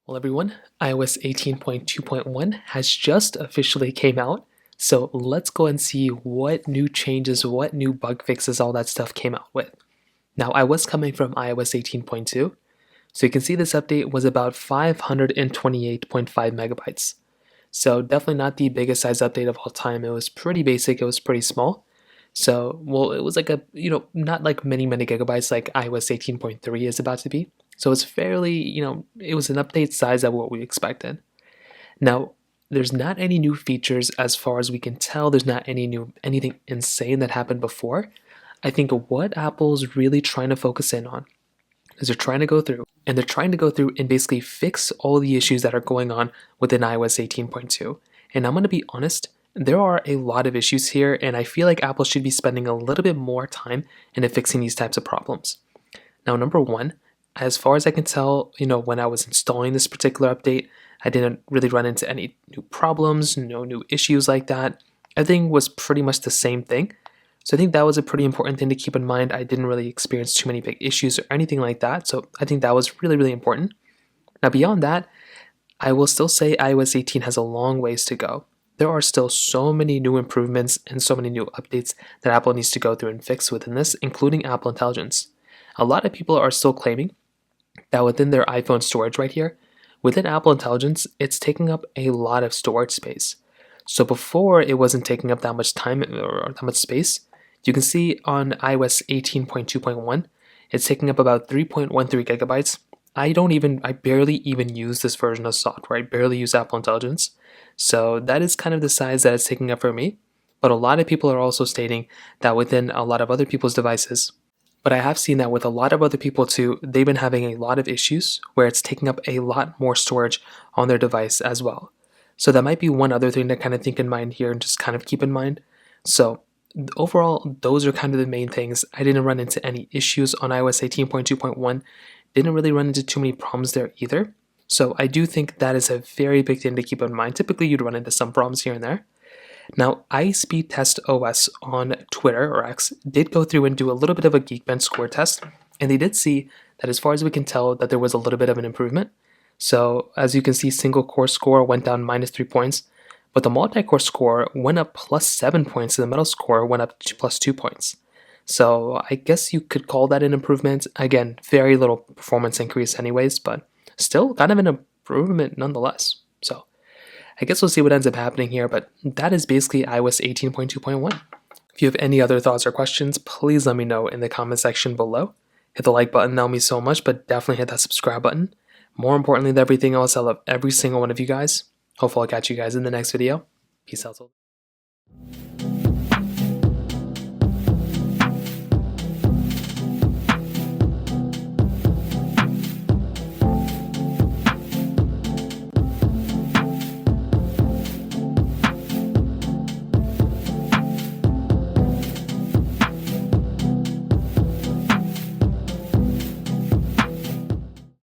Well, everyone, iOS 18.2.1 has just officially came out, so let's go and see what new changes, what new bug fixes, all that stuff came out with. Now, I was coming from iOS 18.2, so you can see this update was about 528.5 megabytes. So definitely not the biggest size update of all time. It was pretty basic, it was pretty small. So, well, it was like not like many gigabytes like iOS 18.3 is about to be. So it's fairly, it was an update size of what we expected. Now, there's not any new features as far as we can tell. There's not anything insane that happened before. I think what Apple's really trying to focus in on is they're trying to go through and basically fix all the issues that are going on within iOS 18.2. And I'm going to be honest, there are a lot of issues here, and I feel like Apple should be spending a little bit more time into fixing these types of problems. Now, number one, as far as I can tell, when I was installing this particular update, I didn't really run into any new problems, no new issues like that. Everything was pretty much the same thing. So I think that was a pretty important thing to keep in mind. I didn't really experience too many big issues or anything like that. So I think that was really important. Now, beyond that, I will still say iOS 18 has a long ways to go. There are still so many new improvements and so many new updates that Apple needs to go through and fix within this, including Apple Intelligence. A lot of people are still claiming that within their iPhone storage right here, within Apple Intelligence, it's taking up a lot of storage space. So before it wasn't taking up that much time or that much space, you can see on iOS 18.2.1, it's taking up about 3.13 gigabytes. I barely even use this version of software. I barely use Apple Intelligence. So that is kind of the size that it's taking up for me. But a lot of people are also stating that within a lot of other people's devices. But I have seen that with a lot of other people too, they've been having a lot of issues where it's taking up a lot more storage on their device as well. So that might be one other thing to kind of think in mind here and just kind of keep in mind. So overall, those are kind of the main things. I didn't run into any issues on iOS 18.2.1. Didn't really run into too many problems there either. So I do think that is a very big thing to keep in mind. Typically, you'd run into some problems here and there. Now, iSpeedTestOS on Twitter or X did go through and do a little bit of a Geekbench score test, and they did see that as far as we can tell that there was a little bit of an improvement. So as you can see, single core score went down -3 points, but the multi-core score went up +7 points, and the metal score went up to +2 points. So I guess you could call that an improvement. Again, very little performance increase anyways, but still kind of an improvement nonetheless. So I guess we'll see what ends up happening here, but that is basically iOS 18.2.1. If you have any other thoughts or questions, please let me know in the comment section below. Hit the like button, that'll mean so much, but definitely hit that subscribe button. More importantly than everything else, I love every single one of you guys. Hopefully I'll catch you guys in the next video. Peace out.